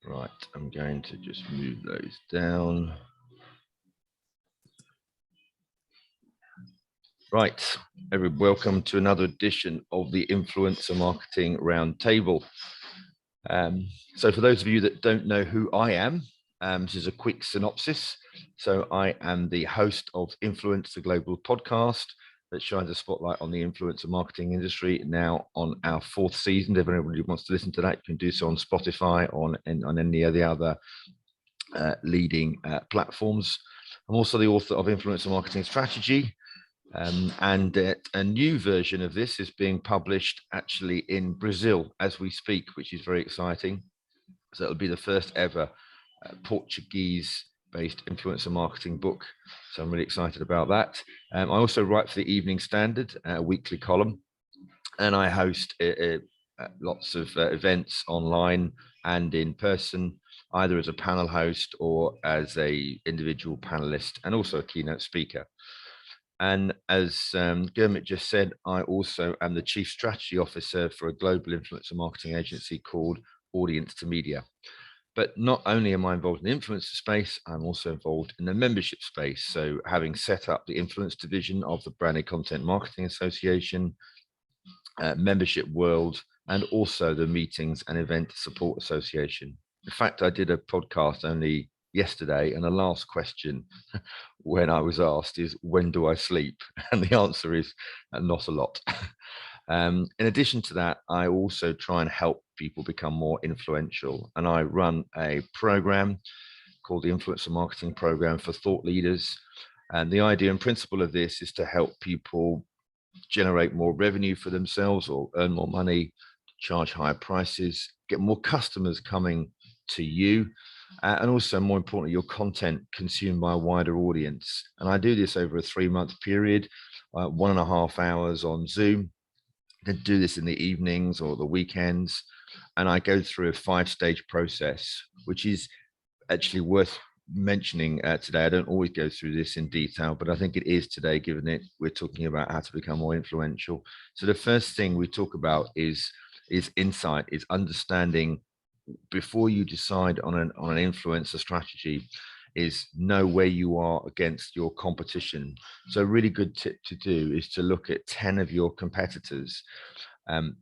Right, I'm going to just move those down. Right, everybody, welcome to another edition of the Influencer Marketing Roundtable. So for those of you that don't know who I am, this is a quick synopsis. So I am the host of Influence, the global podcast that shines a spotlight on the influencer marketing industry, now on our 4th season. If anybody wants to listen to that, you can do so on Spotify, on any of the other leading platforms. I'm also the author of Influencer Marketing Strategy, and a new version of this is being published actually in Brazil as we speak, which is very exciting. So it'll be the first ever Portuguese-based influencer marketing book. So I'm really excited about that. I also write for the Evening Standard, a weekly column, and I host lots of events online and in person, either as a panel host or as a individual panelist, and also a keynote speaker. And as Gurmit just said, I also am the Chief Strategy Officer for a global influencer marketing agency called Audience to Media. But not only am I involved in the influencer space, I'm also involved in the membership space. So having set up the influence division of the Branded Content Marketing Association, membership world, and also the Meetings and Event Support Association. In fact, I did a podcast only yesterday, and the last question when I was asked is, when do I sleep? And the answer is not a lot. In addition to that, I also try and help people become more influential. And I run a program called the Influencer Marketing Program for Thought Leaders. And the idea and principle of this is to help people generate more revenue for themselves or earn more money, charge higher prices, get more customers coming to you, and also, more importantly, your content consumed by a wider audience. And I do this over a 3-month period, 1.5 hours on Zoom. I do this in the evenings or the weekends, and I go through a 5-stage process, which is actually worth mentioning today. I don't always go through this in detail, but I think it is today, given it we're talking about how to become more influential. So the first thing we talk about is insight, is understanding before you decide on an influencer strategy, is know where you are against your competition. So a really good tip to do is to look at 10 of your competitors, and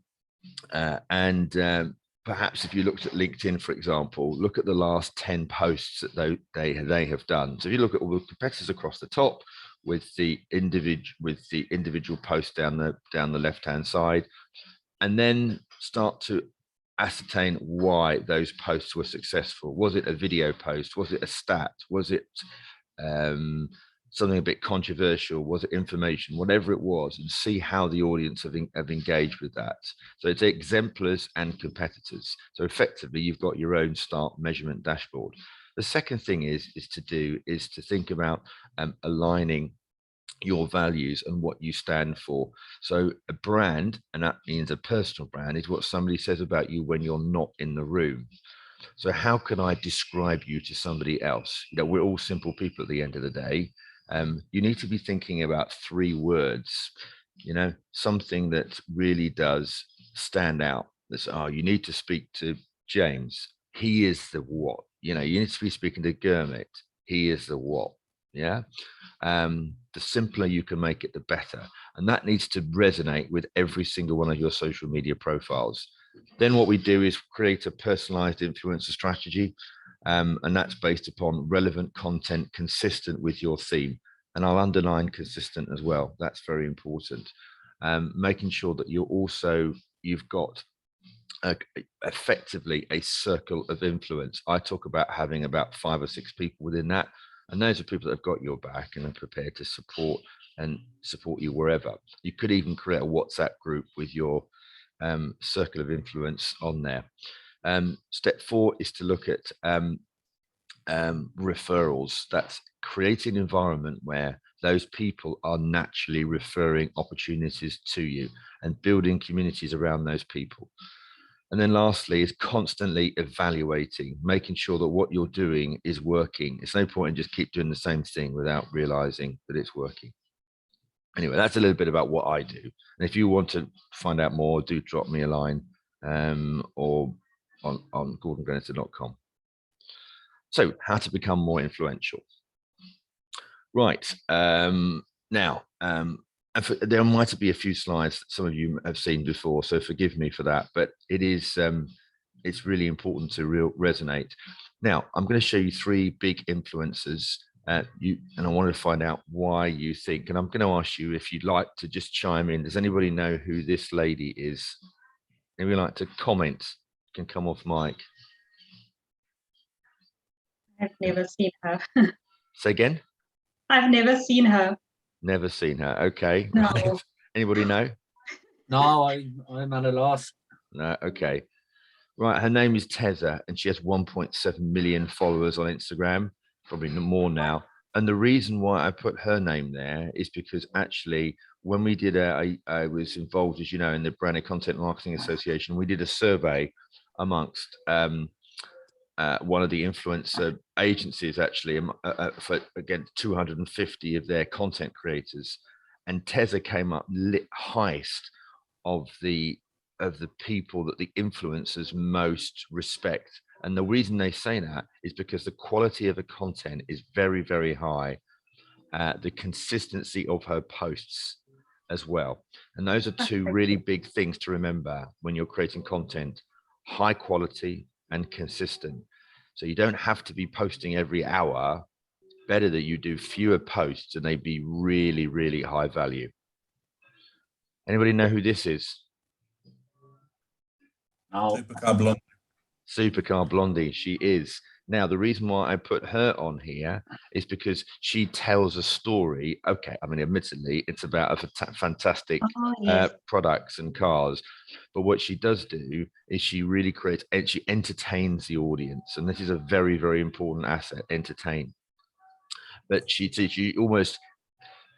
perhaps if you looked at LinkedIn, for example, look at the last 10 posts that they have done. So if you look at all the competitors across the top with the individual post down the left-hand side, and then start to ascertain why those posts were successful. Was it a video post? Was it a stat? Was it something a bit controversial? Was it information? Whatever it was, and see how the audience have engaged with that. So it's exemplars and competitors. So effectively, you've got your own start measurement dashboard. The second thing is to think about aligning your values and what you stand for. So a brand, and that means a personal brand, is what somebody says about you when you're not in the room. So how can I describe you to somebody else? We're all simple people at the end of the day. You need to be thinking about 3 words, something that really does stand out. That's, you need to speak to James. He is the what. You need to be speaking to Gurmit. He is the what. Yeah. The simpler you can make it, the better. And that needs to resonate with every single one of your social media profiles. Then what we do is create a personalized influencer strategy. And that's based upon relevant content consistent with your theme. And I'll underline consistent as well. That's very important. Making sure that you've got effectively a circle of influence. I talk about having about 5 or 6 people within that. And those are people that have got your back and are prepared to support you wherever. You could even create a WhatsApp group with your circle of influence on there. Step 4 is to look at referrals. That's creating an environment where those people are naturally referring opportunities to you and building communities around those people. And then lastly is constantly evaluating, making sure that what you're doing is working. It's no point in just keep doing the same thing without realizing that it's working. Anyway, that's a little bit about what I do. And if you want to find out more, do drop me a line or on gordongrenister.com. So how to become more influential. Right. Now, there might be a few slides that some of you have seen before, so forgive me for that, but it's really important to resonate. Now, I'm going to show you three big influencers, and I want to find out why you think, and I'm going to ask you if you'd like to just chime in. Does anybody know who this lady is? Anybody like to comment? You can come off mic. I've never seen her. Say again? I've never seen her. Never seen her. Okay. No. Right. Anybody know? No, I'm at a loss. No. Okay. Right. Her name is Teza, and she has 1.7 million followers on Instagram, probably more now. And the reason why I put her name there is because actually, when we did I was involved, as you know, in the Branded Content Marketing Association. We did a survey amongst one of the influencer agencies, actually, for against 250 of their content creators, and Teza came up highest of the people that the influencers most respect. And the reason they say that is because the quality of the content is very, very high. The consistency of her posts as well. And those are two really big things to remember when you're creating content: high quality and consistent. So you don't have to be posting every hour. Better that you do fewer posts and they be really, really high value. Anybody know who this is? No. Supercar Blonde. Supercar Blondie, she is. Now, the reason why I put her on here is because she tells a story. Okay, I mean, admittedly, it's about a fantastic products and cars. But what she does do is she really creates, and she entertains the audience. And this is a very, very important asset, entertain. But she almost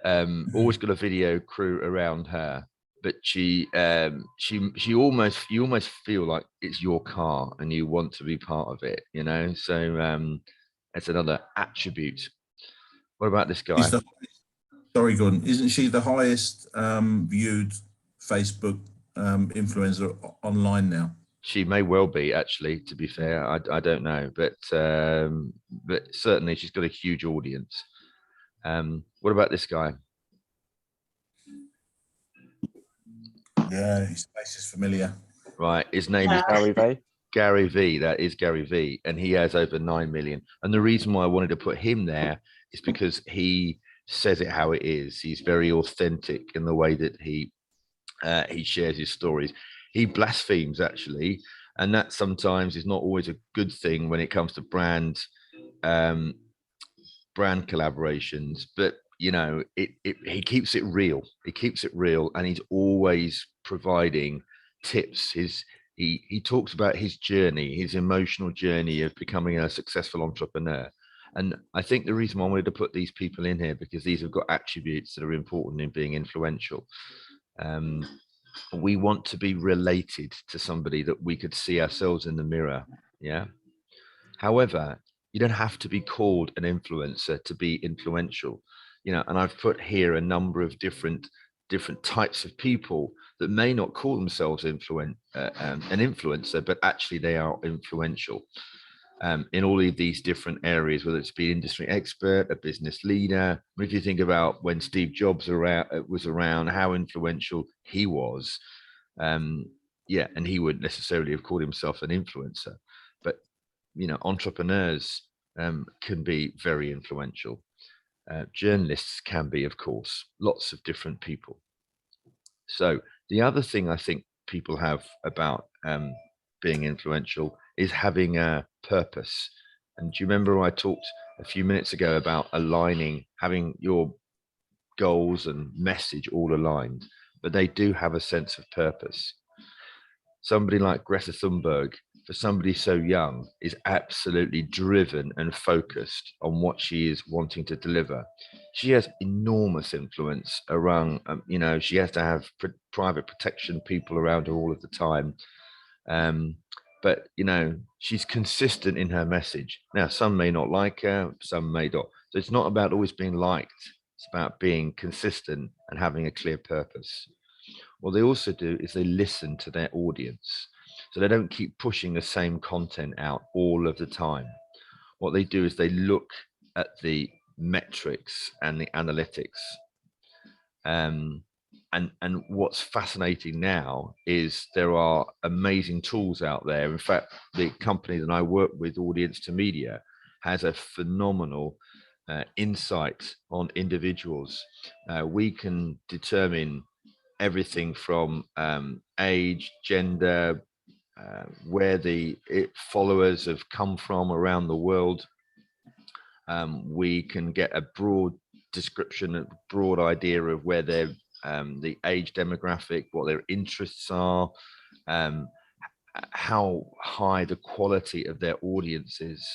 always got a video crew around her. But you almost feel like it's your car and you want to be part of it, you know. So it's another attribute. What about this guy? Sorry, Gordon. Isn't she the highest viewed Facebook influencer online now? She may well be, actually. To be fair, I don't know, but certainly she's got a huge audience. What about this guy? Yeah, his face is familiar. Right, his name is Gary V. Gary V. That is Gary V, and he has over 9 million. And the reason why I wanted to put him there is because he says it how it is. He's very authentic in the way that he shares his stories. He blasphemes, actually, and that sometimes is not always a good thing when it comes to brand collaborations. But you know, he keeps it real. He keeps it real, and he's always providing tips. He talks about his journey, his emotional journey of becoming a successful entrepreneur. And I think the reason why I wanted to put these people in here, because these have got attributes that are important in being influential. We want to be related to somebody that we could see ourselves in the mirror. Yeah. However, you don't have to be called an influencer to be influential, you know. And I've put here a number of different types of people that may not call themselves an influencer, but actually they are influential in all of these different areas, whether it's be an industry expert, a business leader. If you think about when Steve Jobs was around, how influential he was. Yeah, and he wouldn't necessarily have called himself an influencer, but you know, entrepreneurs can be very influential. Journalists can be, of course, lots of different people. So the other thing I think people have about being influential is having a purpose. And do you remember I talked a few minutes ago about aligning, having your goals and message all aligned, but they do have a sense of purpose. Somebody like Greta Thunberg, for somebody so young, is absolutely driven and focused on what she is wanting to deliver. She has enormous influence around, you know, she has to have private protection people around her all of the time. But, you know, she's consistent in her message. Now, some may not like her, some may not. So it's not about always being liked. It's about being consistent and having a clear purpose. What they also do is they listen to their audience. So they don't keep pushing the same content out all of the time. what they do is they look at the metrics and the analytics. And what's fascinating now is there are amazing tools out there. In fact, the company that I work with, Audience to Media, has a phenomenal insight on individuals. We can determine everything from age, gender, where the followers have come from around the world. We can get a broad description, a broad idea of where they're the age demographic, what their interests are, how high the quality of their audience is.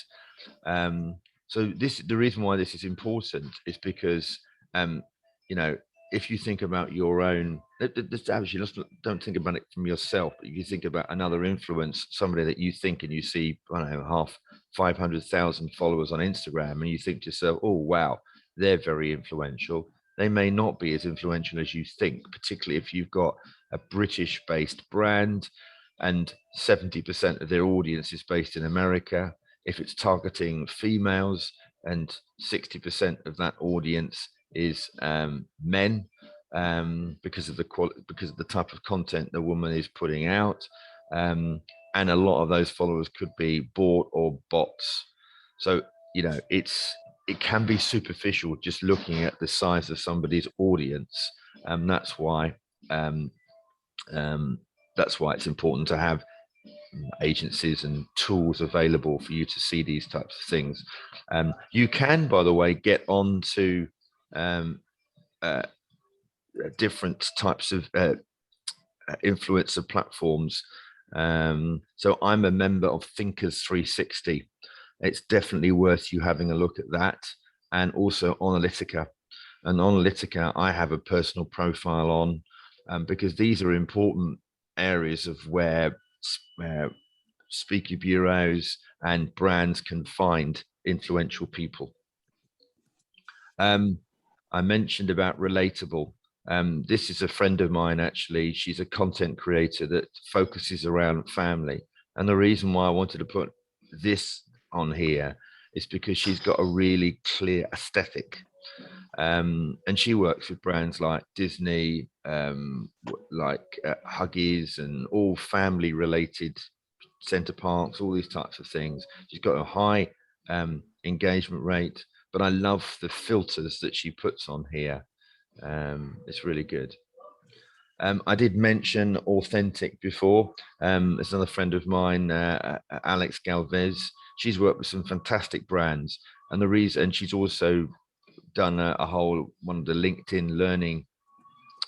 So the reason why this is important is because, you know, if you think about your own, don't think about it from yourself, but you think about another influence, somebody that you think and you see, I don't know, 500,000 followers on Instagram, and you think to yourself, oh, wow, they're very influential. They may not be as influential as you think, particularly if you've got a British-based brand and 70% of their audience is based in America. If it's targeting females and 60% of that audience is men, because of the type of content the woman is putting out, and a lot of those followers could be bought or bots. So, you know, it can be superficial just looking at the size of somebody's audience. That's why it's important to have agencies and tools available for you to see these types of things. You can, by the way, get onto different types of influencer platforms. So I'm a member of Thinkers 360. It's definitely worth you having a look at that, and also Analytica. And Analytica, I have a personal profile on, because these are important areas of where speaker bureaus and brands can find influential people. I mentioned about Relatable. This is a friend of mine, actually. She's a content creator that focuses around family. And the reason why I wanted to put this on here is because she's got a really clear aesthetic. And she works with brands like Disney, Huggies, and all family related, Center Parks, all these types of things. She's got a high engagement rate, but I love the filters that she puts on here. It's really good. I did mention Authentic before. There's another friend of mine, Alex Galvez. She's worked with some fantastic brands, and she's also done one of the LinkedIn learning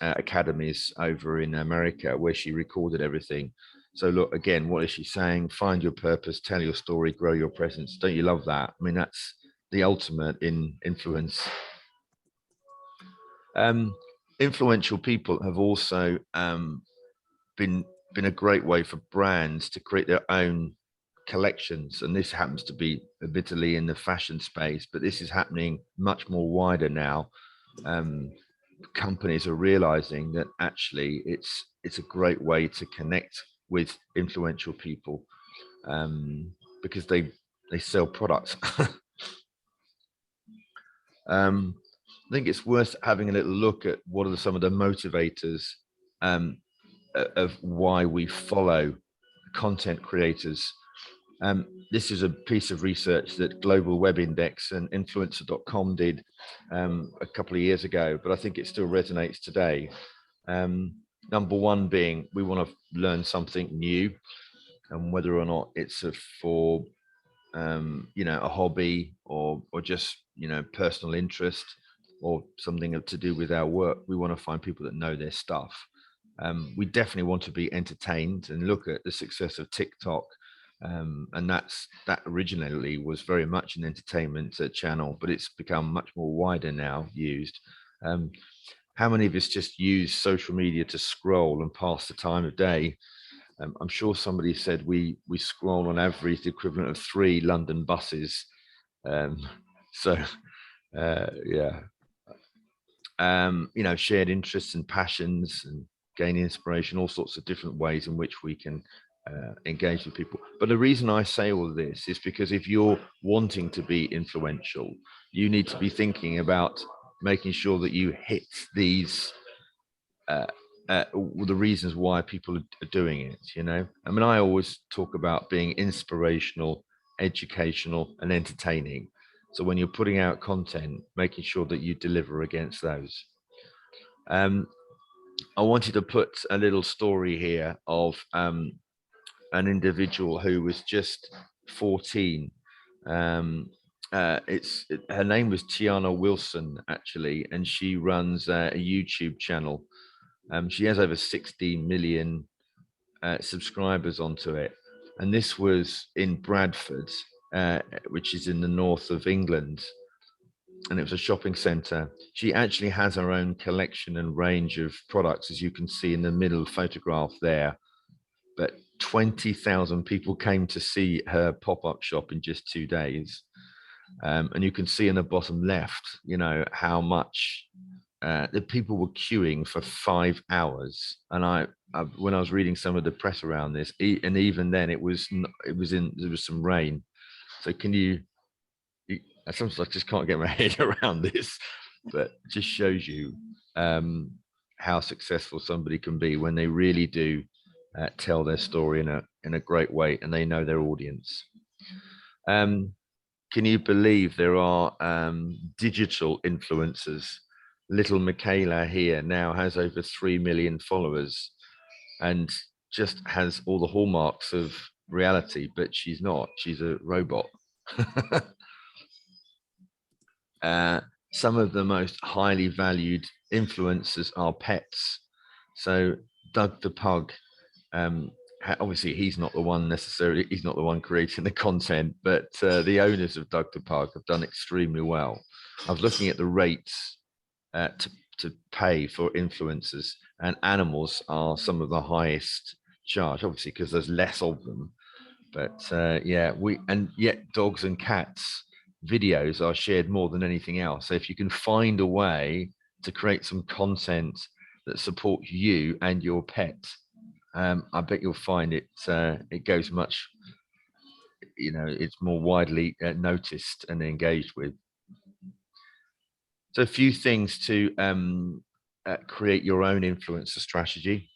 academies over in America, where she recorded everything. So look, again, what is she saying? Find your purpose, tell your story, grow your presence. Don't you love that? I mean, that's the ultimate in influence. Influential people have also been a great way for brands to create their own collections, and this happens to be admittedly in the fashion space, but this is happening much more wider now. Companies are realizing that actually it's a great way to connect with influential people, because they sell products. I think it's worth having a little look at what are some of the motivators of why we follow content creators. This is a piece of research that Global Web Index and Influencer.com did a couple of years ago, but I think it still resonates today. Number one being, we want to learn something new, and whether or not it's for a hobby or just personal interest or something to do with our work, we want to find people that know their stuff. We definitely want to be entertained, and look at the success of TikTok. And that originally was very much an entertainment channel, but it's become much more wider now used. How many of us just use social media to scroll and pass the time of day? I'm sure somebody said we scroll on average the equivalent of 3 London buses. Shared interests and passions and gaining inspiration, all sorts of different ways in which we can engage with people. But the reason I say all of this is because if you're wanting to be influential, you need to be thinking about making sure that you hit these the reasons why people are doing it. You know, I mean, I always talk about being inspirational, educational, and entertaining. So when you're putting out content, making sure that you deliver against those. I wanted to put a little story here of an individual who was just 14. Her name was Tiana Wilson, actually, and she runs a YouTube channel. She has over 16 million subscribers onto it. And this was in Bradford, which is in the north of England. And it was a shopping center. She actually has her own collection and range of products, as you can see in the middle photograph there. But 20,000 people came to see her pop-up shop in just 2 days. And you can see in the bottom left, you know, how much the people were queuing for 5 hours. And when I was reading some of the press around this, and even then there was some rain. So sometimes I just can't get my head around this, but it just shows you how successful somebody can be when they really do tell their story in a great way, and they know their audience. Can you believe there are digital influencers? Little Michaela here now has over 3 million followers and just has all the hallmarks of reality, but she's not. She's a robot. Some of the most highly valued influencers are pets. So Doug the pug, obviously he's not the one necessarily, he's not the one creating the content, but the owners of Doug the pug have done extremely well. I was looking at the rates to pay for influencers, and animals are some of the highest charge, obviously because there's less of them. But yeah, yet dogs and cats videos are shared more than anything else. So if you can find a way to create some content that supports you and your pet, I bet you'll find it goes much, you know, it's more widely noticed and engaged with. So a few things to create your own influencer strategy.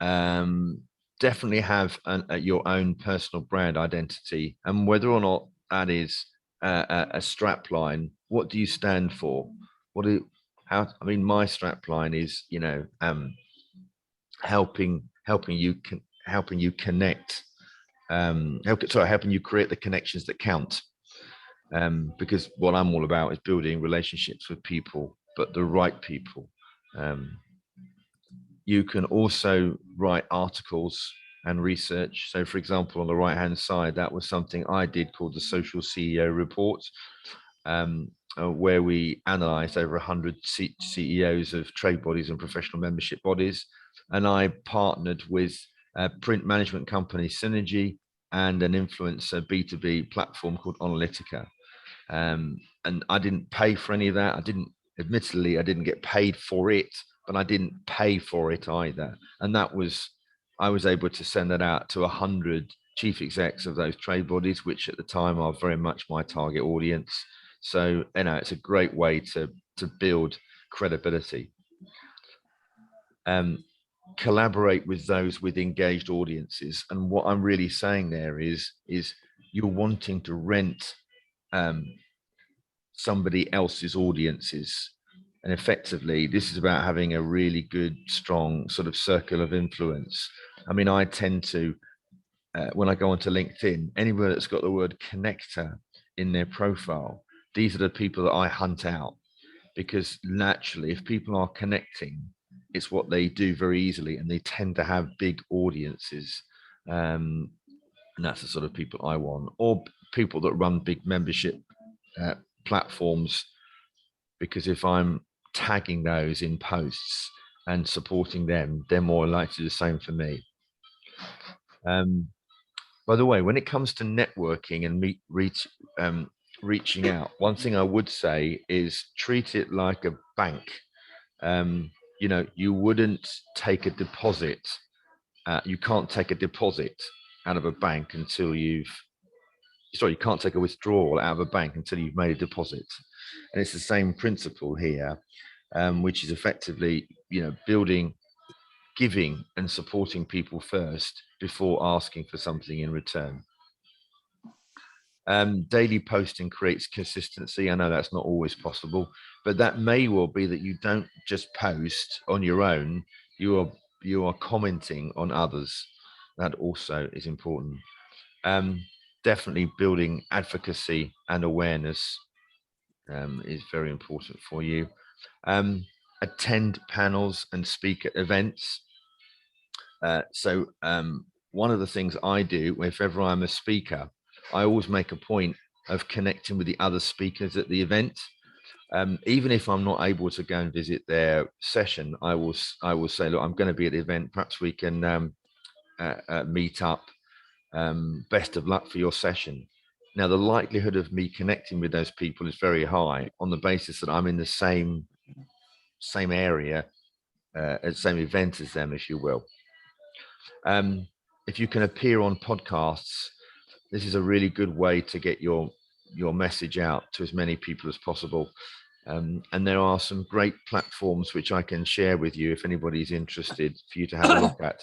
Definitely have your own personal brand identity, and whether or not that is a strap line, what do you stand for? I mean, my strap line is, you know, helping you connect, helping you create the connections that count. Because what I'm all about is building relationships with people, but the right people. You can also write articles and research. So for example, on the right hand side, that was something I did called the Social CEO Report, where we analyzed over 100 CEOs of trade bodies and professional membership bodies. And I partnered with a print management company, Synergy, and an influencer B2B platform called Analytica. And I didn't pay for any of that. Admittedly, I didn't get paid for it, but I didn't pay for it either. And I was able to send that out to 100 chief execs of those trade bodies, which at the time are very much my target audience. So, you know, it's a great way to build credibility. Collaborate with those with engaged audiences. And what I'm really saying there is you're wanting to rent somebody else's audiences. And effectively, this is about having a really good, strong sort of circle of influence. I mean, I tend to, when I go onto LinkedIn, anywhere that's got the word connector in their profile, these are the people that I hunt out, because naturally, if people are connecting, it's what they do very easily, and they tend to have big audiences. And that's the sort of people I want, or people that run big membership platforms, because if I'm tagging those in posts and supporting them, they're more likely to do the same for me. By the way, when it comes to networking and reaching out, one thing I would say is treat it like a bank. You know, you wouldn't take a deposit you can't take a deposit out of a bank until you can't take a withdrawal out of a bank until you've made a deposit. And it's the same principle here, which is effectively, building, giving and supporting people first before asking for something in return. Daily posting creates consistency. I know that's not always possible, but that may well be that you don't just post on your own, you are commenting on others. That also is important. Definitely building advocacy and awareness is very important for you. Attend panels and speak at events. So one of the things I do, if ever I'm a speaker, I always make a point of connecting with the other speakers at the event. Even if I'm not able to go and visit their session, I will say, look, I'm going to be at the event. Perhaps we can meet up. Best of luck for your session. Now, the likelihood of me connecting with those people is very high on the basis that I'm in the same area, same event as them, if you will. If you can appear on podcasts, this is a really good way to get your message out to as many people as possible. And there are some great platforms which I can share with you if anybody's interested for you to have a look at.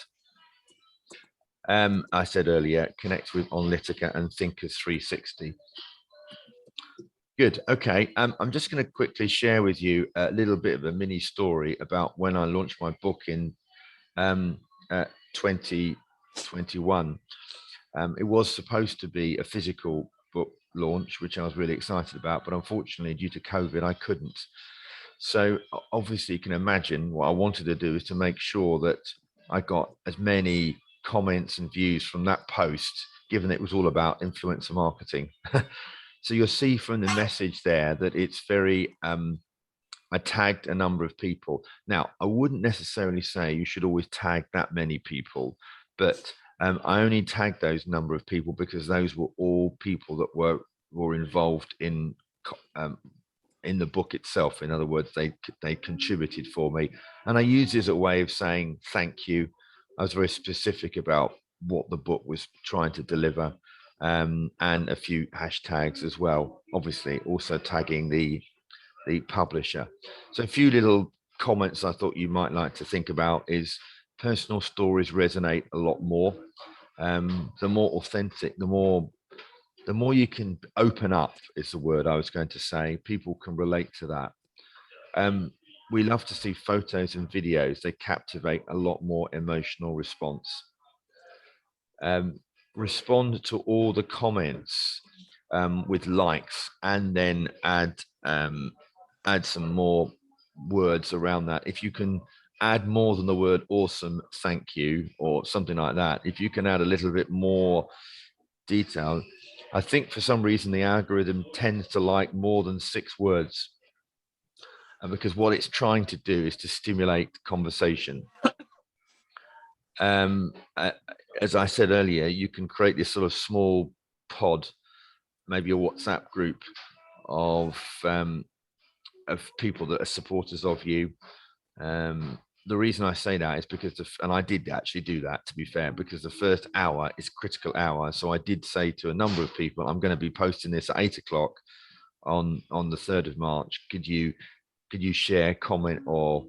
I said earlier, connect with Onlitica and Thinkers 360. Good. Okay. I'm just going to quickly share with you a little bit of a mini story about when I launched my book in 2021. It was supposed to be a physical book launch, which I was really excited about, but unfortunately, due to COVID, I couldn't. So obviously, you can imagine what I wanted to do is to make sure that I got as many comments and views from that post, given it was all about influencer marketing. So you'll see from the message there that it's very, I tagged a number of people. Now, I wouldn't necessarily say you should always tag that many people, but I only tagged those number of people because those were all people that were involved in the book itself. In other words, they contributed for me, and I used it as a way of saying thank you. I was very specific about what the book was trying to deliver, and a few hashtags as well. Obviously, also tagging the publisher. So a few little comments I thought you might like to think about is personal stories resonate a lot more. The more authentic, the more you can open up is the word I was going to say. People can relate to that. We love to see photos and videos. They captivate a lot more emotional response. Respond to all the comments with likes, and then add some more words around that. If you can add more than the word awesome, thank you, or something like that, if you can add a little bit more detail, I think for some reason the algorithm tends to like more than 6 words, because what it's trying to do is to stimulate conversation. As I said earlier, you can create this sort of small pod, maybe a WhatsApp group of people that are supporters of you. The reason I say that is because, and I did actually do that, to be fair, because the first hour is critical hour. So I did say to a number of people, I'm going to be posting this at 8 o'clock on the 3rd of March. Could you share, comment, or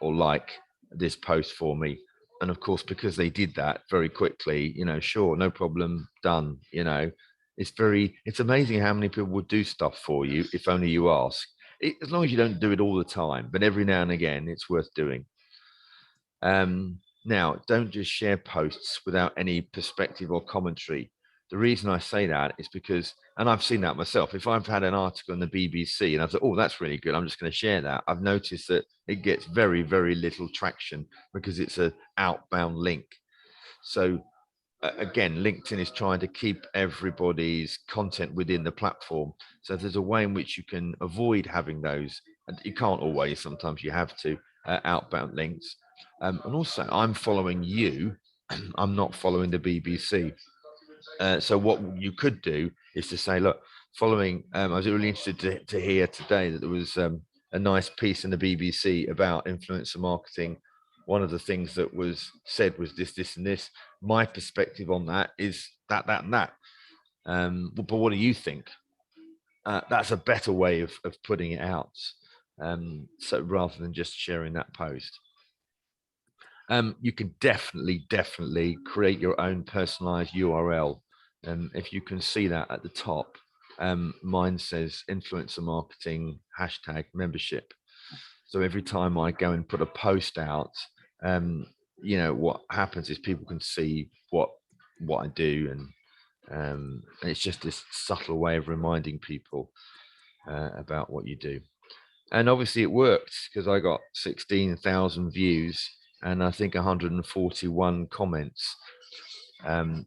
like this post for me? And of course, because they did that very quickly, sure, no problem, done. It's amazing how many people would do stuff for you if only you ask. As long as you don't do it all the time, but every now and again, it's worth doing. Now, don't just share posts without any perspective or commentary. The reason I say that is because, and I've seen that myself, if I've had an article in the BBC and I thought, oh, that's really good, I'm just going to share that, I've noticed that it gets very, very little traction because it's an outbound link. So again, LinkedIn is trying to keep everybody's content within the platform. So there's a way in which you can avoid having those, and you can't always, sometimes you have to, outbound links. And also, I'm following you, I'm not following the BBC. So what you could do is to say, look, following, I was really interested to hear today that there was a nice piece in the BBC about influencer marketing one of the things that was said was this, and this. My perspective on that is that, and that. But what do you think? That's a better way of putting it out. So rather than just sharing that post. You can definitely create your own personalized URL. If you can see that at the top, mine says influencer marketing #membership. So every time I go and put a post out, you know, what happens is people can see what I do, and it's just this subtle way of reminding people about what you do. And obviously it worked, because I got 16,000 views and I think 141 comments. And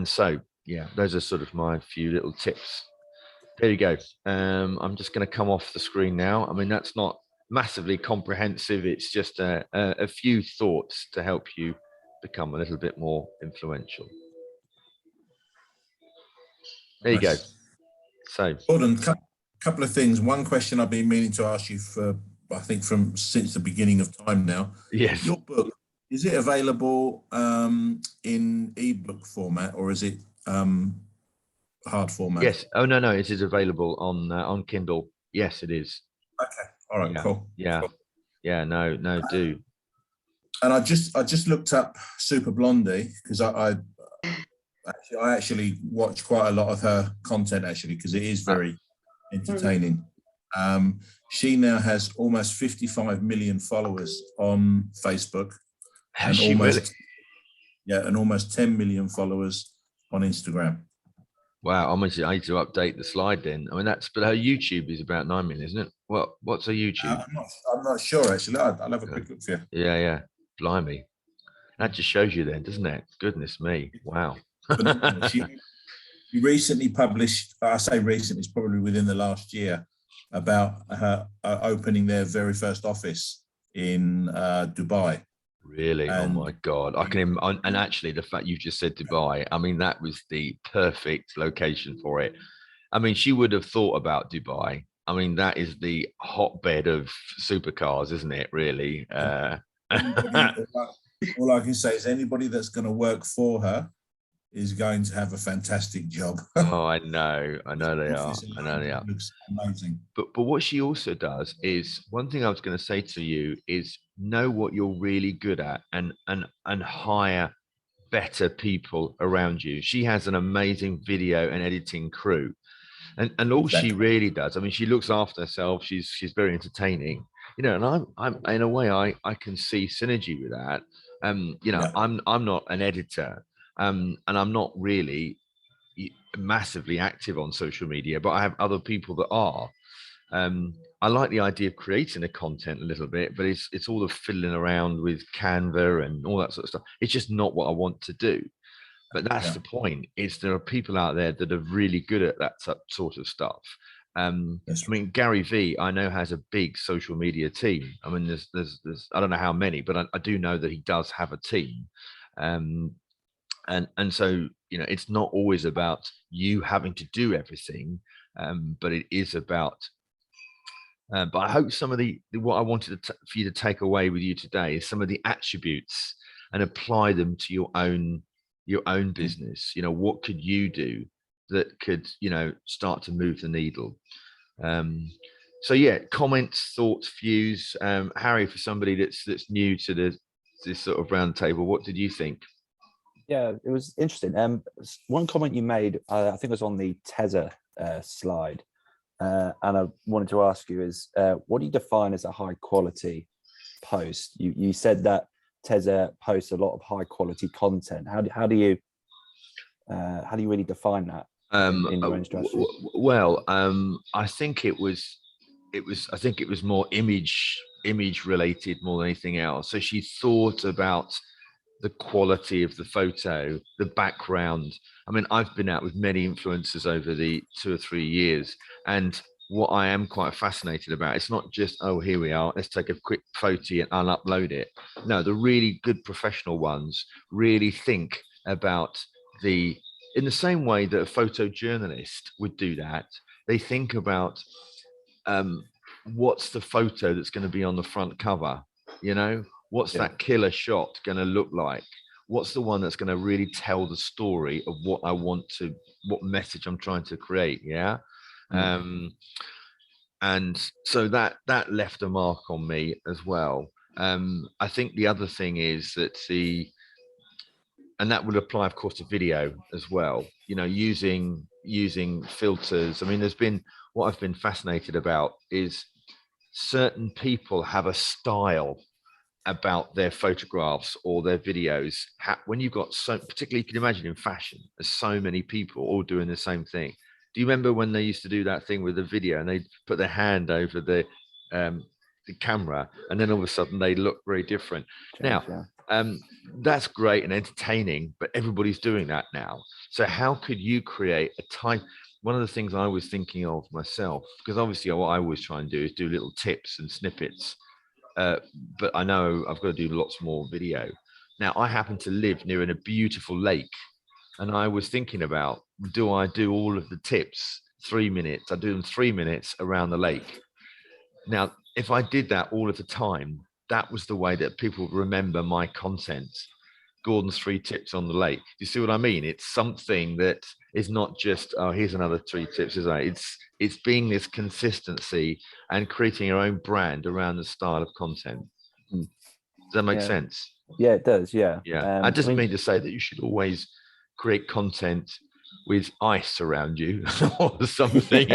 so, yeah, those are sort of my few little tips. There you go. I'm just going to come off the screen now. I mean, that's not massively comprehensive. It's just a few thoughts to help you become a little bit more influential. There you go. So, Gordon, couple of things. One question I've been meaning to ask you for, I think, since the beginning of time now. yes. Your book, is it available in ebook format, or is it hard format? Yes. Oh, no, it is available on Kindle. Yes, it is. Okay. All right. Yeah. Cool. Yeah. Cool. Yeah. No, do. And I just looked up Super Blondie, because I actually watch quite a lot of her content, actually, because it is very entertaining. She now has almost 55 million followers on Facebook, Has she really? and almost 10 million followers on Instagram. Wow, I need to update the slide then. I mean, but her YouTube is about 9 million, isn't it? What's her YouTube? I'm not sure, actually. I'll have a quick look for you. Yeah. Blimey. That just shows you then, doesn't it? Goodness me. Wow. She recently published, I say recent, it's probably within the last year, about her opening their very first office in Dubai. Really? And oh my God. And actually the fact you've just said Dubai, I mean, that was the perfect location for it. I mean, she would have thought about Dubai. I mean, that is the hotbed of supercars, isn't it? Really? All I can say is anybody that's going to work for her is going to have a fantastic job. Oh, I know they are. I know they are. Looks amazing. But what she also does is, one thing I was going to say to you is, know what you're really good at, and hire better people around you. She has an amazing video and editing crew, and all she really does, I mean, she looks after herself. She's very entertaining, you know, and I'm in a way, I can see synergy with that. You know, yeah. I'm not an editor, and I'm not really massively active on social media, but I have other people that are. I like the idea of creating the content a little bit, but it's all the fiddling around with Canva and all that sort of stuff. It's just not what I want to do. But that's the point, is there are people out there that are really good at that sort of stuff. I mean, Gary V, I know, has a big social media team. I mean, there's I don't know how many, but I do know that he does have a team. And so, you know, it's not always about you having to do everything, but it is about. But I hope some of what I wanted for you to take away with you today is some of the attributes, and apply them to your own business. You know, what could you do that could, you know, start to move the needle? So yeah, comments, thoughts, views. Harry, for somebody that's new to this sort of round table, what did you think? Yeah, it was interesting. One comment you made, I think it was on the Tezza slide, and I wanted to ask you is, what do you define as a high quality post? You said that Tezza posts a lot of high quality content. How do you really define that in your own strategy? Well, I think it was more image related more than anything else. So she thought about the quality of the photo, the background. I mean, I've been out with many influencers over the 2 or 3 years, and what I am quite fascinated about, it's not just, oh, here we are, let's take a quick photo and I'll upload it. No, the really good professional ones really think about in the same way that a photojournalist would do that. They think about what's the photo that's going to be on the front cover, you know, What's Yeah. that killer shot going to look like? What's the one that's going to really tell the story of what I want to, what message I'm trying to create? Yeah. And so that left a mark on me as well. I think the other thing is that and that would apply, of course, to video as well. You know, using filters. I mean, what I've been fascinated about is certain people have a style about their photographs or their videos. When you've got particularly, you can imagine in fashion, there's so many people all doing the same thing. Do you remember when they used to do that thing with the video and they put their hand over the camera, and then all of a sudden they look very different? Change, Now, that's great and entertaining, but everybody's doing that now. So how could you create a type? One of the things I was thinking of myself, because obviously what I always try and do is do little tips and snippets, but I know I've got to do lots more video. Now, I happen to live near a beautiful lake, and I was thinking about, do I do all of the tips 3 minutes? I do them 3 minutes around the lake. Now, if I did that all of the time, that was the way that people remember my content. Gordon's 3 tips on the lake. You see what I mean? It's something that is not just, oh, here's another 3 tips, isn't it? It's being this consistency and creating your own brand around the style of content. Does that make sense? Yeah, it does. Yeah. Yeah. I doesn't mean to say that you should always create content with ice around you or something.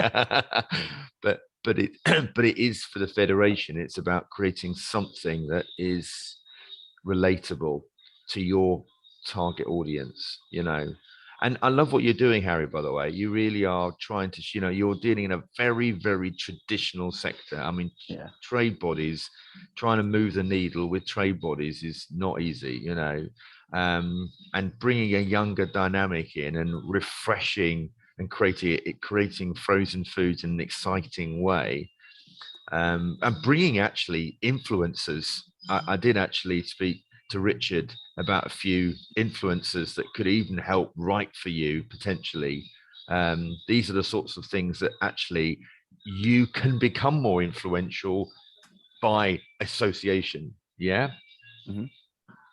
but it is for the Federation. It's about creating something that is relatable to your target audience, you know. And I love what you're doing, Harry, by the way. You really are trying to, you know, you're dealing in a very, very traditional sector. I mean, trade bodies, trying to move the needle with trade bodies is not easy, you know. And bringing a younger dynamic in and refreshing and creating frozen foods in an exciting way. And bringing actually influencers. I did actually speak to Richard about a few influencers that could even help write for you potentially. These are the sorts of things that actually you can become more influential by association. Yeah.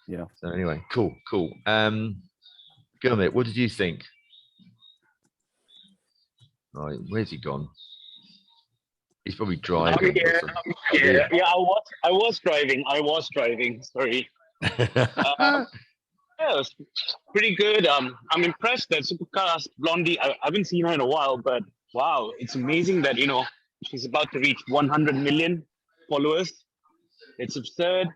Yeah. So anyway, cool. Gurmit, what did you think? Right, where's he gone? He's probably driving. Yeah, I was driving. Sorry. Yeah, it was pretty good. I'm impressed that Supercars Blondie. I haven't seen her in a while, but wow, it's amazing that she's about to reach 100 million followers. It's absurd.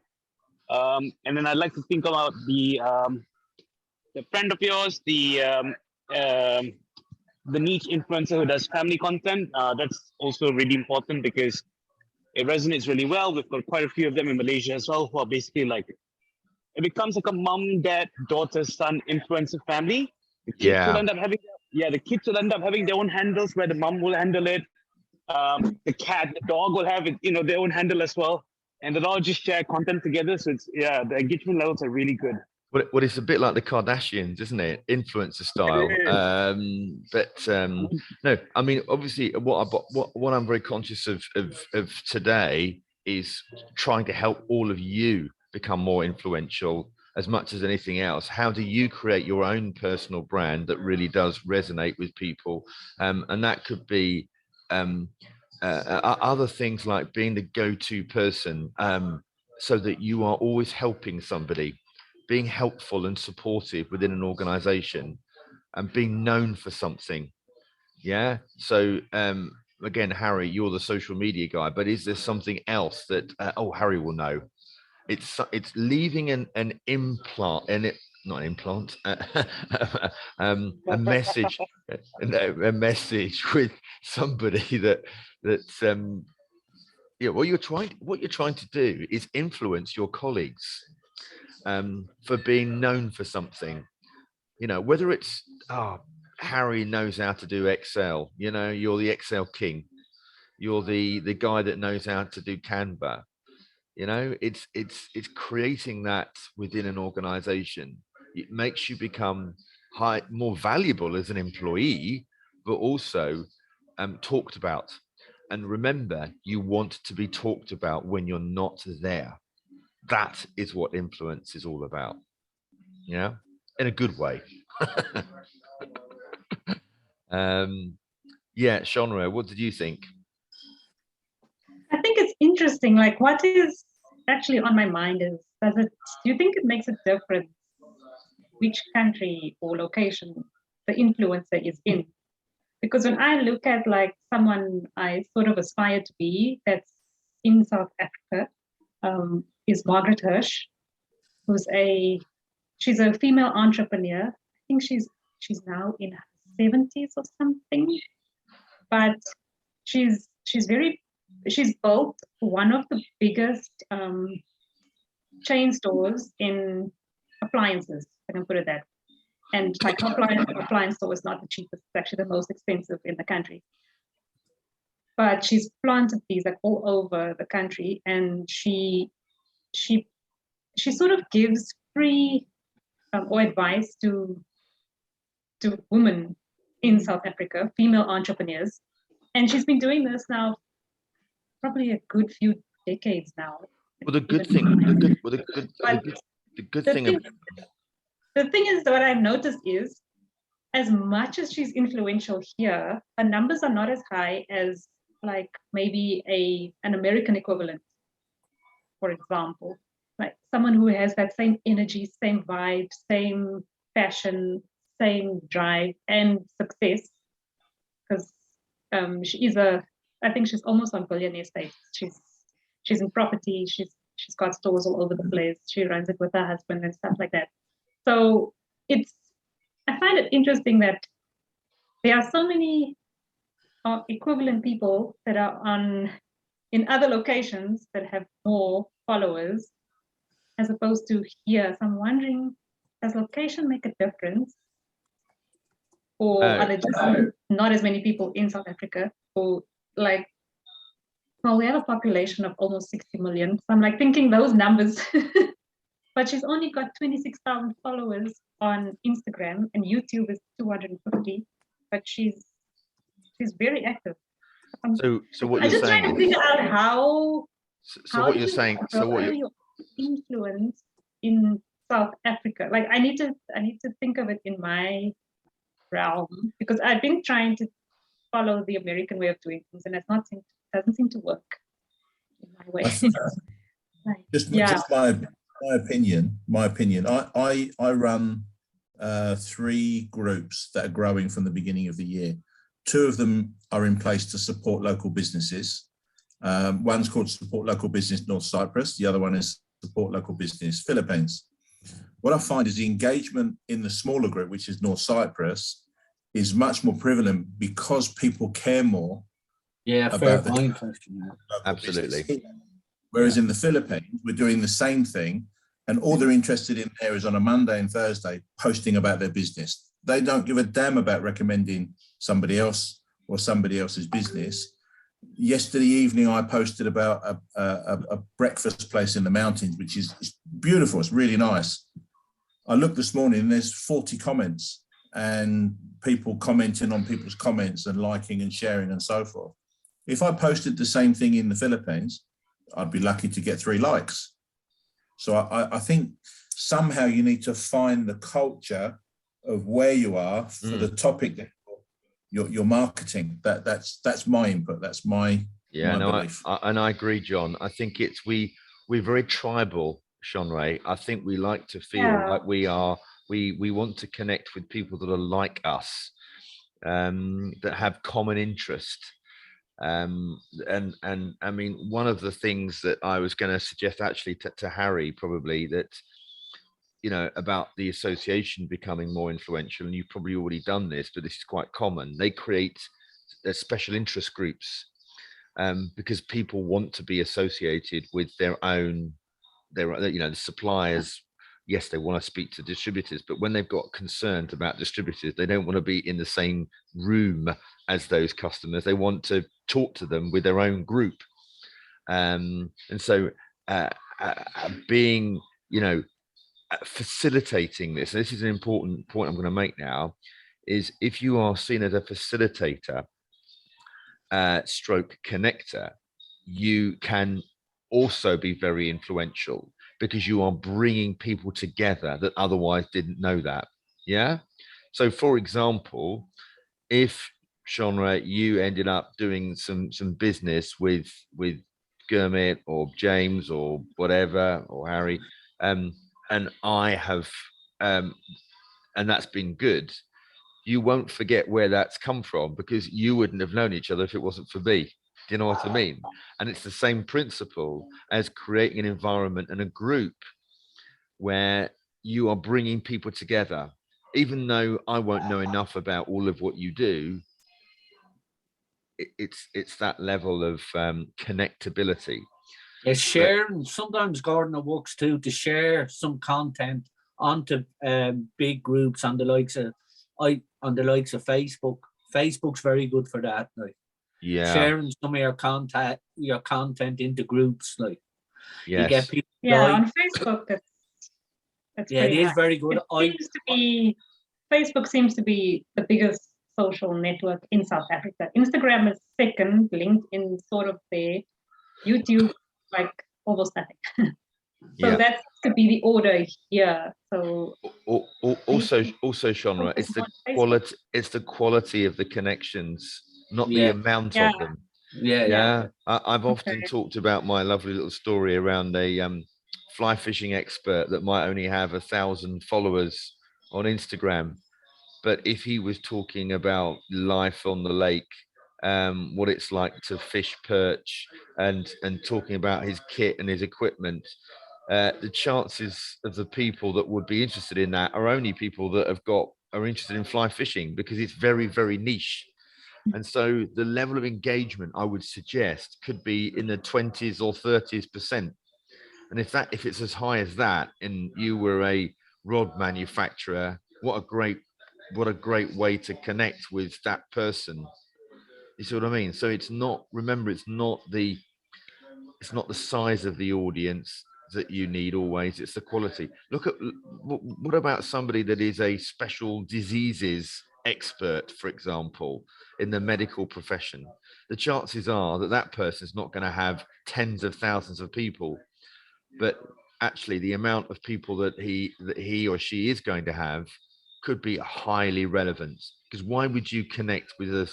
And then I'd like to think about the friend of yours, the niche influencer who does family content. That's also really important because it resonates really well. We've got quite a few of them in Malaysia as well who are basically like, it becomes like a mom, dad, daughter, son influencer family. The kids will end up having, the kids will end up having their own handles where the mom will handle it. The cat, the dog will have it, their own handle as well. And they'll all just share content together. So it's, the engagement levels are really good. Well, it's a bit like the Kardashians, isn't it? Influencer style. No, I mean, obviously, what I'm very conscious of today is trying to help all of you become more influential as much as anything else. How do you create your own personal brand that really does resonate with people? And that could be other things like being the go-to person, so that you are always helping somebody, being helpful and supportive within an organization, and being known for something. Yeah. So again, Harry, you're the social media guy, but is there something else that Harry will know? It's leaving an implant, and it not an implant, a message, a message with somebody that's what you're trying to do is influence your colleagues for being known for something, whether it's Harry knows how to do Excel, you're the Excel king, you're the guy that knows how to do Canva. It's creating that within an organization. It makes you become more valuable as an employee, but also talked about. And remember, you want to be talked about when you're not there. that is what influence is all about. Yeah, in a good way. Yeah, Shonra, what did you think? I think it's interesting. Like, what is actually on my mind is, do you think it makes a difference which country or location the influencer is in? Because when I look at like someone I sort of aspire to be that's in South Africa, is Margaret Hirsch, she's a female entrepreneur. I think she's now in her 70s or something, but she's built one of the biggest chain stores in appliances, I can put it that. And like appliance store is not the cheapest, it's actually the most expensive in the country. But she's planted these like all over the country, and she sort of gives free or advice to women in South Africa, female entrepreneurs. And she's been doing this now probably a good few decades now. Well, the good thing is what I've noticed is, as much as she's influential here, her numbers are not as high as like maybe an American equivalent, for example. Like someone who has that same energy, same vibe, same passion, same drive and success. Because I think she's almost on billionaire status. She's in property, she's got stores all over the place. She runs it with her husband and stuff like that. So I find it interesting that there are so many equivalent people that are in other locations that have more followers as opposed to here. So I'm wondering, does location make a difference? Or are there just not as many people in South Africa? Or like, well, we have a population of almost 60 million. So I'm like thinking those numbers. But she's only got 26,000 followers on Instagram, and YouTube is 250. But she's very active. So what you're saying? I'm just trying to figure out how. So what you're saying? So what you influence in South Africa? Like I need to think of it in my realm, because I've been trying to follow the American way of doing things, and doesn't seem to work in my way. Just my opinion. I run 3 groups that are growing from the beginning of the year. 2 of them are in place to support local businesses. One's called Support Local Business North Cyprus. The other one is Support Local Business Philippines. What I find is the engagement in the smaller group, which is North Cyprus, is much more prevalent because people care more. Yeah, fair point. Absolutely. Whereas in the Philippines, we're doing the same thing, and all they're interested in there is on a Monday and Thursday posting about their business. They don't give a damn about recommending somebody else or somebody else's business. Yesterday evening, I posted about a breakfast place in the mountains, which is beautiful. It's really nice. I looked this morning and there's 40 comments and people commenting on people's comments and liking and sharing and so forth. If I posted the same thing in the Philippines, I'd be lucky to get 3 likes. So I think somehow you need to find the culture of where you are for the topic that you're marketing. That's my input. That's my belief. I agree, John. I think we're very tribal, Shonray. I think we like to feel like we want to connect with people that are like us, that have common interest. And I mean, one of the things that I was going to suggest actually to Harry, probably, that about the association becoming more influential, and you've probably already done this, but this is quite common. They create special interest groups because people want to be associated with their the suppliers. Yes, they want to speak to distributors, but when they've got concerns about distributors, they don't want to be in the same room as those customers. They want to talk to them with their own group. And so being, facilitating this is an important point I'm going to make now, is if you are seen as a facilitator, stroke connector, you can also be very influential. because you are bringing people together that otherwise didn't know that. Yeah. So, for example, if Shonra, you ended up doing some business with Gurmit or James or whatever or Harry, and I have, and that's been good. You won't forget where that's come from because you wouldn't have known each other if it wasn't for me. Do you know what I mean? And it's the same principle as creating an environment and a group where you are bringing people together. Even though I won't know enough about all of what you do, it's that level of connectability. Yeah, sharing. Sometimes Gordon, it works too to share some content onto big groups on the likes of Facebook. Facebook's very good for that. Like sharing some of your content into groups. Like you get people. On Facebook. That's yeah, it is very good. Facebook seems to be the biggest social network in South Africa. Instagram is second, LinkedIn sort of there, YouTube like almost nothing. So that could be the order here. So also Shonra, it's the quality of the connections, not the amount of them. I've often talked about my lovely little story around a fly fishing expert that might only have 1,000 followers on Instagram, but if he was talking about life on the lake, what it's like to fish perch, and talking about his kit and his equipment, the chances of the people that would be interested in that are only people that are interested in fly fishing, because it's very, very niche. And so the level of engagement, I would suggest, could be in the 20s or 30s%. And if it's as high as that, and you were a rod manufacturer, what a great way to connect with that person. You see what I mean? So it's not the size of the audience that you need always, it's the quality. Look at what about somebody that is a special diseases expert, for example, in the medical profession. The chances are that person is not going to have tens of thousands of people, but actually the amount of people that he or she is going to have could be highly relevant. Because why would you connect with a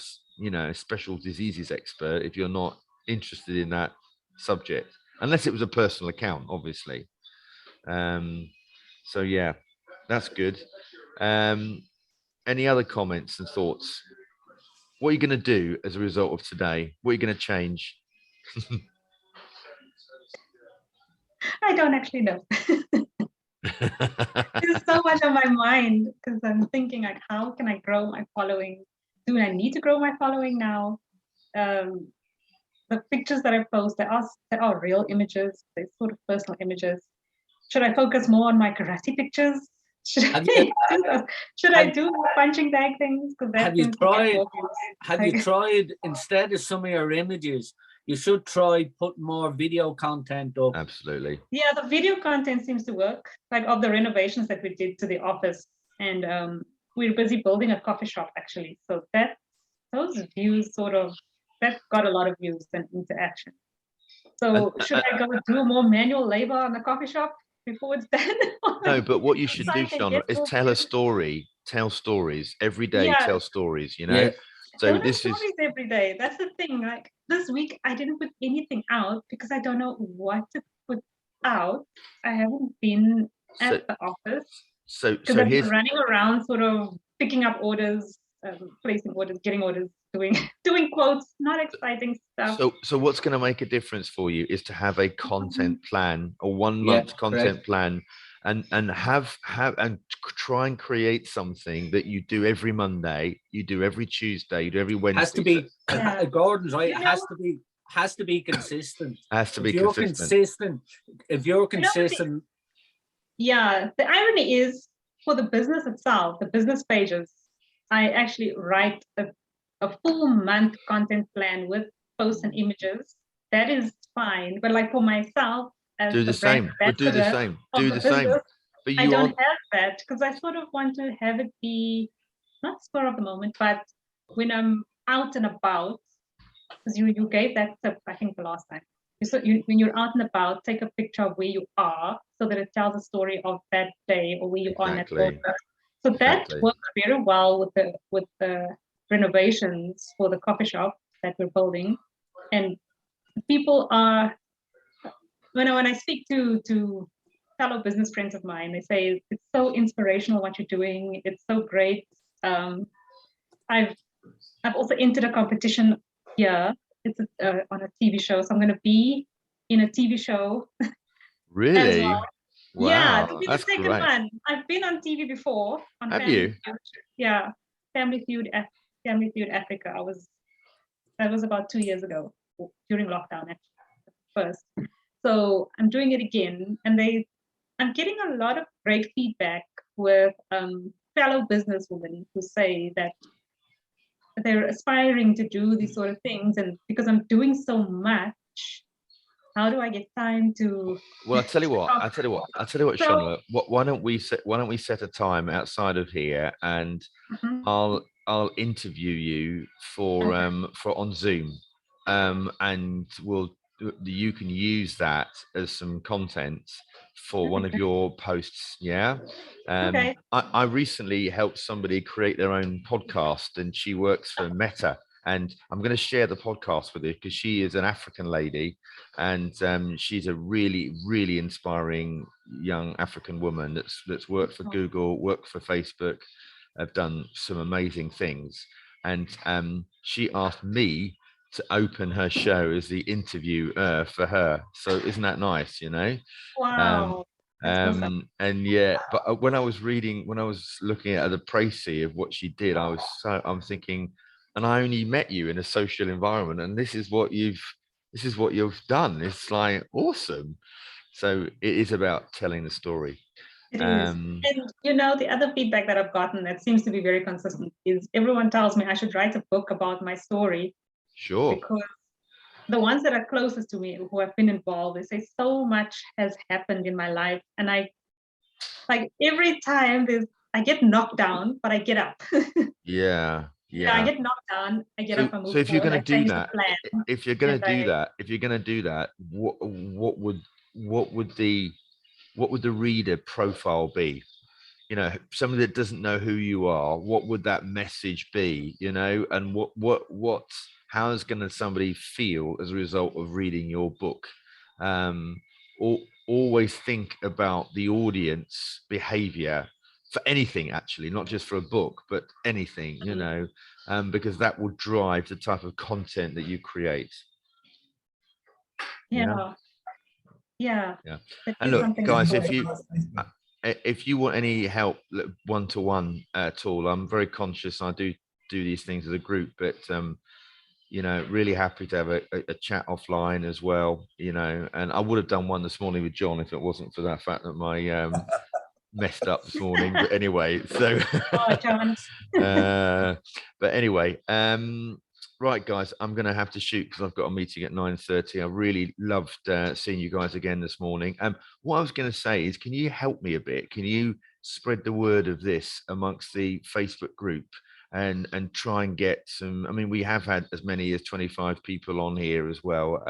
special diseases expert if you're not interested in that subject, unless it was a personal account, obviously. So yeah, that's good. Any other comments and thoughts? What are you going to do as a result of today? What are you going to change? I don't actually know. There's so much on my mind because I'm thinking like, how can I grow my following? Do I need to grow my following now? The pictures that I post, they are real images. They're sort of personal images. Should I focus more on my karate pictures? Should I do punching bag things? Have you tried, instead of some of your images, you should try put more video content up. Absolutely. Yeah, the video content seems to work, like of the renovations that we did to the office. And we're busy building a coffee shop, actually. So those views that got a lot of views and interaction. So should I go do more manual labor on the coffee shop before it's done? No, but what you should do, Shonra, is tell stories every day. Tell stories, So this is every day. That's the thing. Like this week, I didn't put anything out because I don't know what to put out. I haven't been at the office. So I've been running around, sort of picking up orders, placing orders, getting orders, doing quotes, not exciting stuff. So what's going to make a difference for you is to have a content plan, a 1 month content plan, and have and try and create something that you do every Monday, you do every Tuesday, you do every Wednesday. Has to be Gordon's right. It has to be consistent. If you're consistent. Yeah, the irony is, for the business itself, the business pages, I actually write a full month content plan with posts and images. That is fine, but like for myself, do the same. But do the same. Do the same. But I don't have that because I sort of want to have it be not spur of the moment, but when I'm out and about. Because you gave that tip, I think, the last time. when you're out and about, take a picture of where you are so that it tells a story of that day or where you are in that Exactly. moment. So that works very well with the renovations for the coffee shop that we're building. And people are, when I speak to fellow business friends of mine, they say it's so inspirational what you're doing. It's so great. I've also entered a competition here. It's on a TV show, so I'm going to be in a TV show. Really? As well. Wow, Yeah, it'll be the that's second great. one. I've been on TV before. On Have Family you? Feud. Yeah, Family Feud Africa. That was about 2 years ago during lockdown at first. So I'm doing it again, and I'm getting a lot of great feedback with fellow businesswomen who say that they're aspiring to do these sort of things, and because I'm doing so much, how do I get time to? Well, I'll tell you what, So- Shonla, why don't we set a time outside of here, and Mhm. I'll interview you for on Zoom, and you can use that as some content for one of your posts. Yeah. Okay. I recently helped somebody create their own podcast, and she works for Meta. And I'm going to share the podcast with you because she is an African lady, and she's a really, really inspiring young African woman that's worked for Google, worked for Facebook, have done some amazing things. And she asked me to open her show as the interviewer for her. So isn't that nice, you know? Wow. That's awesome. And yeah, but when I was looking at the précis of what she did, I'm thinking, and I only met you in a social environment, and this is what you've done. It's like awesome. So it is about telling the story. It is. And the other feedback that I've gotten that seems to be very consistent is everyone tells me I should write a book about my story. Sure. Because the ones that are closest to me who have been involved, they say so much has happened in my life. And every time I get knocked down, but I get up. Yeah. I get knocked down, I get up and move So if you're going to do that, if you're going to do that, what would the reader profile be? You know, somebody that doesn't know who you are, what would that message be? You know, and how is going to somebody feel as a result of reading your book? Always think about the audience behavior for anything, actually, not just for a book, but anything, you know, because that will drive the type of content that you create. Yeah. And look, guys, if you want any help one-to-one at all, I'm very conscious I do these things as a group, but you know, really happy to have a chat offline as well, you know. And I would have done one this morning with John if it wasn't for that fact that my messed up this morning. But anyway, so John. but anyway, right, guys, I'm going to have to shoot because I've got a meeting at 9:30. I really loved seeing you guys again this morning. What I was going to say is, can you help me a bit? Can you spread the word of this amongst the Facebook group and try and get some? I mean, we have had as many as 25 people on here as well.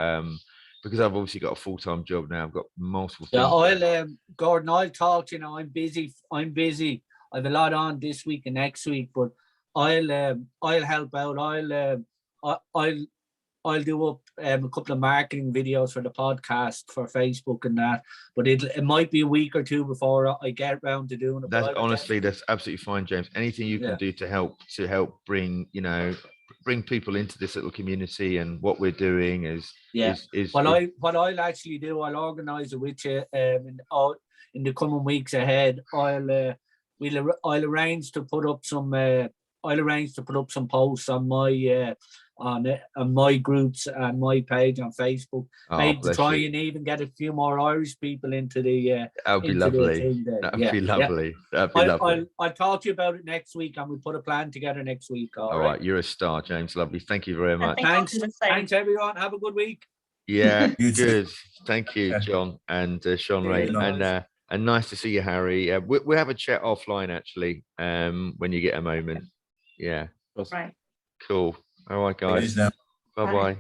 Because I've obviously got a full-time job now. I've got multiple things. Yeah, Gordon, I'll talk to you now. I'm busy. I have a lot on this week and next week, but I'll help out. I'll do up a couple of marketing videos for the podcast for Facebook and that. But it might be a week or two before I get around to doing it. That's absolutely fine, James. Anything you can do to help bring, you know, bring people into this little community and what we're doing is what I'll actually do, I'll organize it with you in the coming weeks ahead. I'll arrange to put up some posts on my on my groups and my page on Facebook. Maybe to try and even get a few more Irish people into the that'd be lovely. That'd be lovely. I'll talk to you about it next week, and we'll put a plan together next week. All right, you're a star, James. Lovely. Thank you very much. Thanks everyone. Have a good week. Yeah, good. Thank you, John and Sean Ray. And nice to see you, Harry. We'll have a chat offline actually when you get a moment. Yeah. Right. Cool. All right, guys. Bye-bye.